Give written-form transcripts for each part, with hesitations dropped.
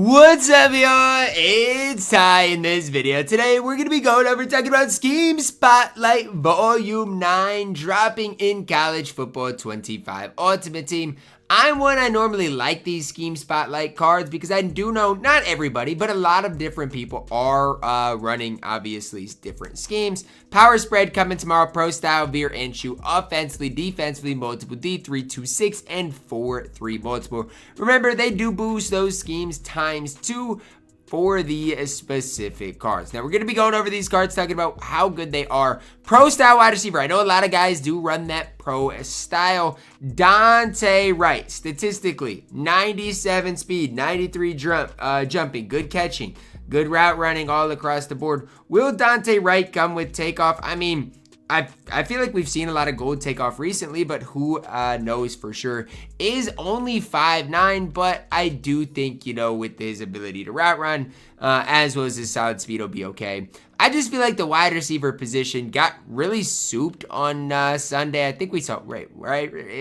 What's up, y'all? It's Ty in this video. Today, we're going to be going over talking about Scheme Spotlight Volume 9 dropping in College Football 25 Ultimate Team. I'm one, I normally like these Scheme Spotlight cards because I do know, not everybody, but a lot of different people are running, obviously, different schemes. Power spread coming tomorrow, pro style, veer and shoot, offensively, defensively, multiple D3, 2, 6, and 4, 3 multiple. Remember, they do boost those schemes times 2 for the specific cards. Now, we're going to be going over these cards, talking about how good they are. Pro style wide receiver. I know a lot of guys do run that pro style. Dante Wright, statistically, 97 speed, 93 jumping, good catching, good route running all across the board. Will Dante Wright come with takeoff? I mean, I feel like we've seen a lot of gold takeoff recently, but who knows for sure. Is only 5'9", but I do think, you know, with his ability to route run, as well as his solid speed, will be okay. I just feel like the wide receiver position got really souped on Sunday. I think we saw, right?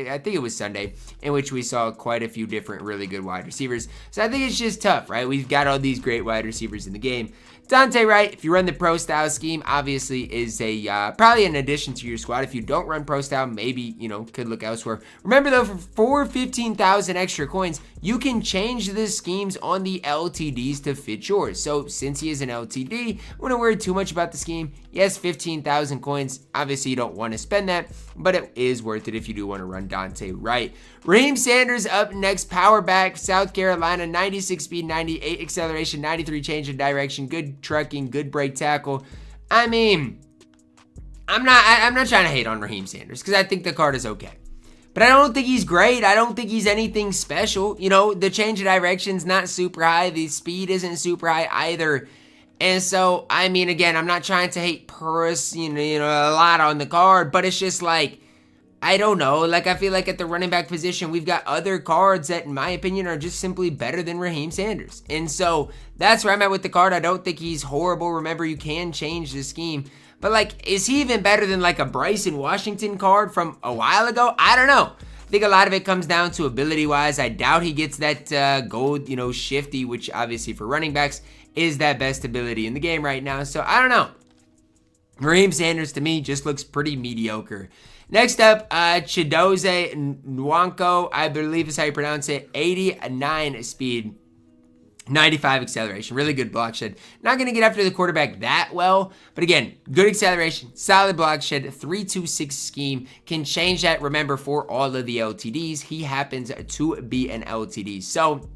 I think it was Sunday, in which we saw quite a few different really good wide receivers. So I think it's just tough, right? We've got all these great wide receivers in the game. Dante Wright, if you run the pro style scheme, obviously is a probably an addition to your squad. If you don't run pro style, maybe, you know, could look elsewhere. Remember though, for 15,000 extra coins, you can change the schemes on the LTDs to fit yours. So since he is an LTD, I wouldn't worry too much about the scheme. Yes, 15,000 coins. Obviously, you don't want to spend that, but it is worth it if you do want to run Dante Wright. Raheem Sanders up next, power back, South Carolina, 96 speed, 98 acceleration, 93 change of direction, good trucking, good break tackle. I mean, I'm not trying to hate on Raheem Sanders because I think the card is okay. But I don't think he's great. I don't think he's anything special. You know, the change of direction's not super high. The speed isn't super high either. And so, I mean, again, I'm not trying to hate you know, a lot on the card, but it's just like, I don't know. Like, I feel like at the running back position, we've got other cards that, in my opinion, are just simply better than Raheem Sanders. And so, that's where I'm at with the card. I don't think he's horrible. Remember, you can change the scheme. But, like, is he even better than, like, a Bryson Washington card from a while ago? I don't know. I think a lot of it comes down to ability-wise. I doubt he gets that gold, you know, shifty, which obviously for running backs is that best ability in the game right now. So, I don't know. Raheem Sanders, to me, just looks pretty mediocre. Next up, Chidozie Nwanko, I believe is how you pronounce it, 89 speed, 95 acceleration, really good block shed. Not going to get after the quarterback that well, but again, good acceleration, solid block shed, 3-2-6 scheme, can change that, remember, for all of the LTDs. He happens to be an LTD. So,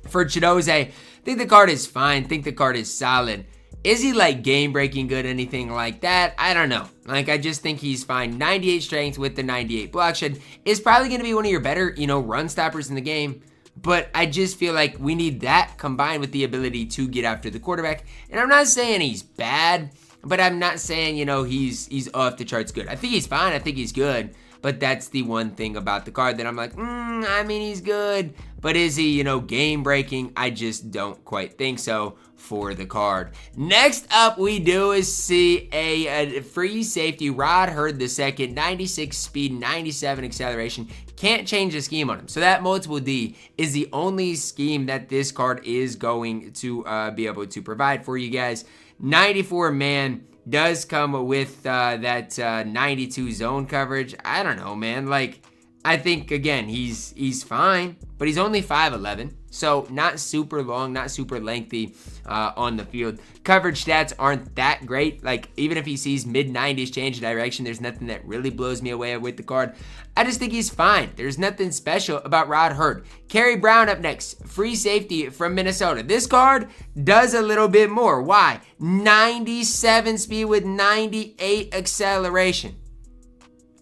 for Chidozie, I think the card is fine, I think the card is solid. Is he like game breaking good, anything like that? I don't know. Like, I just think he's fine. 98 strength with the 98 block shed is probably going to be one of your better, you know, run stoppers in the game. But I just feel like we need that combined with the ability to get after the quarterback. And I'm not saying he's bad, but I'm not saying, you know, he's off the charts good. I think he's fine. I think he's good. But that's the one thing about the card that I'm like, I mean, he's good. But is he, you know, game breaking? I just don't quite think so for the card. Next up we do is see a free safety, Rod Hurd II, 96 speed, 97 acceleration. Can't change the scheme on him. So that multiple D is the only scheme that this card is going to be able to provide for you guys. 94 man. Does come with that 92 zone coverage. I don't know, man. Like, I think, again, he's fine, but he's only 5'11", so not super long, not super lengthy on the field. Coverage stats aren't that great. Like, even if he sees mid-90s change of direction, there's nothing that really blows me away with the card. I just think he's fine. There's nothing special about Rod Hurd. Kerry Brown up next, free safety from Minnesota. This card does a little bit more. Why? 97 speed with 98 acceleration.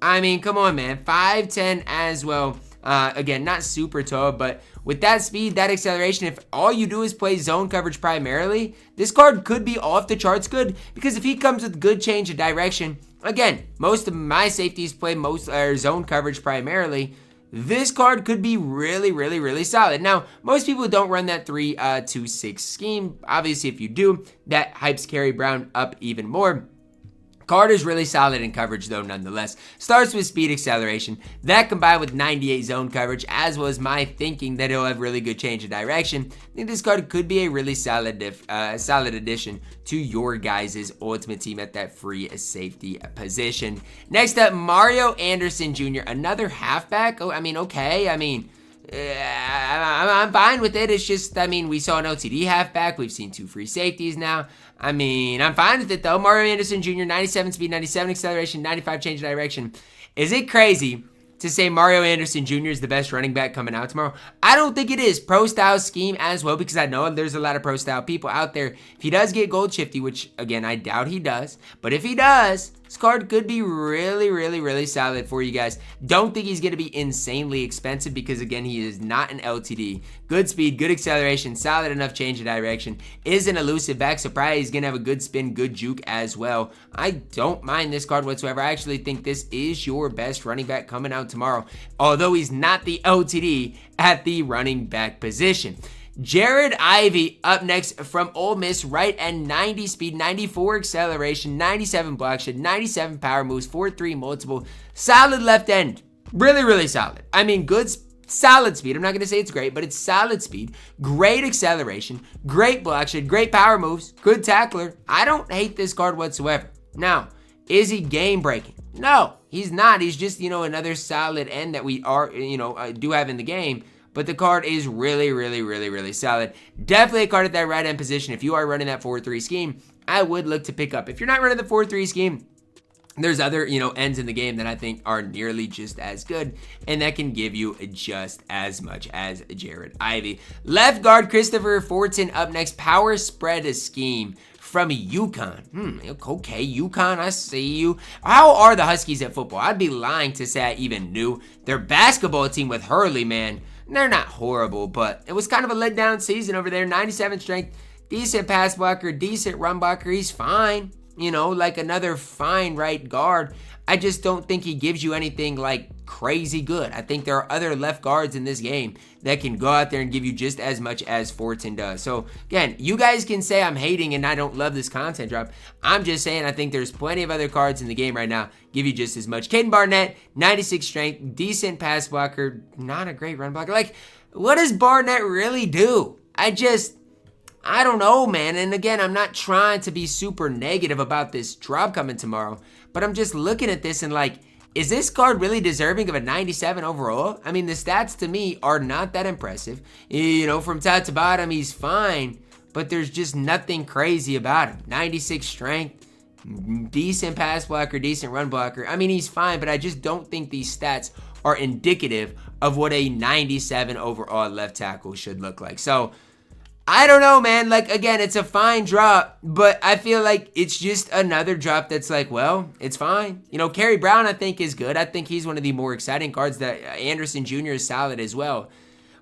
I mean, come on, man. 5'10" as well. Again, not super tall, but with that speed, that acceleration, if all you do is play zone coverage primarily, this card could be off the charts good, because if he comes with good change of direction, again, most of my safeties play zone coverage primarily, this card could be really, really, really solid. Now, most people don't run that 3-2-6 scheme. Obviously, if you do, that hypes Kerry Brown up even more. Card is really solid in coverage though nonetheless. Starts with speed acceleration. That combined with 98 zone coverage, as was my thinking that he'll have really good change of direction. I think this card could be a really solid addition to your guys' ultimate team at that free safety position. Next up, Mario Anderson Jr., another halfback. Oh, I mean, okay. I mean, I'm fine with it. It's just, I mean, we saw an LTD halfback. We've seen 2 free safeties now. I mean, I'm fine with it though. Mario Anderson Jr., 97 speed, 97 acceleration, 95 change of direction. Is it crazy to say Mario Anderson Jr. is the best running back coming out tomorrow? I don't think it is. Pro style scheme as well, because I know there's a lot of pro style people out there. If he does get gold shifty, which again, I doubt he does, but if he does, this card could be really, really, really solid for you guys. Don't think he's going to be insanely expensive because, again, he is not an LTD. Good speed, good acceleration, solid enough change of direction. Is an elusive back, so probably he's going to have a good spin, good juke as well. I don't mind this card whatsoever. I actually think this is your best running back coming out tomorrow, although he's not the LTD at the running back position. Jared Ivey up next from Ole Miss, right at 90 speed, 94 acceleration, 97 block shed, 97 power moves, 4-3 multiple, solid left end, really, really solid. I mean, good, solid speed. I'm not going to say it's great, but it's solid speed, great acceleration, great block shed, great power moves, good tackler. I don't hate this card whatsoever. Now, is he game breaking? No, he's not. He's just, another solid end that we are, do have in the game. But the card is really, really, really, really solid. Definitely a card at that right end position. If you are running that 4-3 scheme, I would look to pick up. If you're not running the 4-3 scheme, there's other, ends in the game that I think are nearly just as good and that can give you just as much as Jared Ivey. Left guard Christopher Fortin up next. Power spread scheme from UConn. Okay, UConn, I see you. How are the Huskies at football? I'd be lying to say I even knew. Their basketball team with Hurley, man, they're not horrible, but it was kind of a letdown season over there. 97 strength, decent pass blocker, decent run blocker. He's fine, like another fine right guard. I just don't think he gives you anything like crazy good. I think there are other left guards in this game that can go out there and give you just as much as Fortin does. So again, you guys can say I'm hating and I don't love this content drop. I'm just saying I think there's plenty of other cards in the game right now give you just as much. Caden Barnett, 96 strength, decent pass blocker, not a great run blocker. Like, what does Barnett really do? I don't know, man. And again, I'm not trying to be super negative about this drop coming tomorrow, but I'm just looking at this and like, is this card really deserving of a 97 overall? I mean, the stats to me are not that impressive. From top to bottom, he's fine, but there's just nothing crazy about him. 96 strength, decent pass blocker, decent run blocker. I mean, he's fine, but I just don't think these stats are indicative of what a 97 overall left tackle should look like. So, I don't know, man. Like, again, it's a fine drop, but I feel like it's just another drop that's like, well, it's fine. Kerry Brown, I think, is good. I think he's one of the more exciting cards. That Anderson Jr. is solid as well.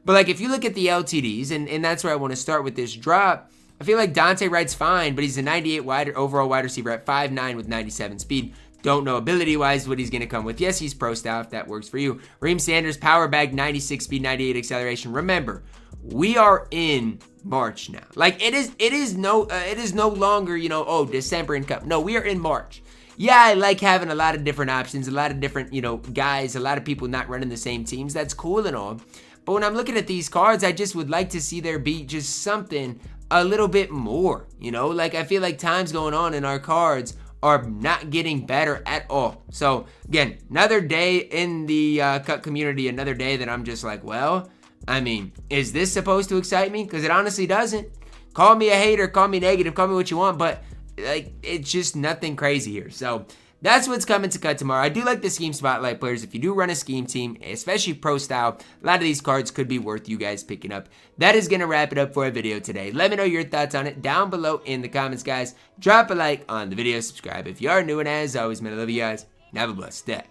But, like, if you look at the LTDs, and that's where I want to start with this drop, I feel like Dante Wright's fine, but he's a 98 overall wide receiver at 5'9" with 97 speed. Don't know ability-wise what he's going to come with. Yes, he's pro style if that works for you. Raheem Sanders, power bag, 96 speed, 98 acceleration. Remember, we are in March now. Like, it is no longer, December and Cup. No, we are in March. Yeah, I like having a lot of different options, a lot of different, guys, a lot of people not running the same teams. That's cool and all. But when I'm looking at these cards, I just would like to see there be just something a little bit more, Like, I feel like time's going on and our cards are not getting better at all. So, again, another day in the cut community, another day that I'm just like, well, I mean, is this supposed to excite me? Because it honestly doesn't. Call me a hater, call me negative, call me what you want, but like, it's just nothing crazy here. So that's what's coming to cut tomorrow. I do like the scheme spotlight players. If you do run a scheme team, especially pro style, a lot of these cards could be worth you guys picking up. That is going to wrap it up for our video today. Let me know your thoughts on it down below in the comments, guys. Drop a like on the video, subscribe if you are new, and as always, man, I love you guys. Have a blessed day.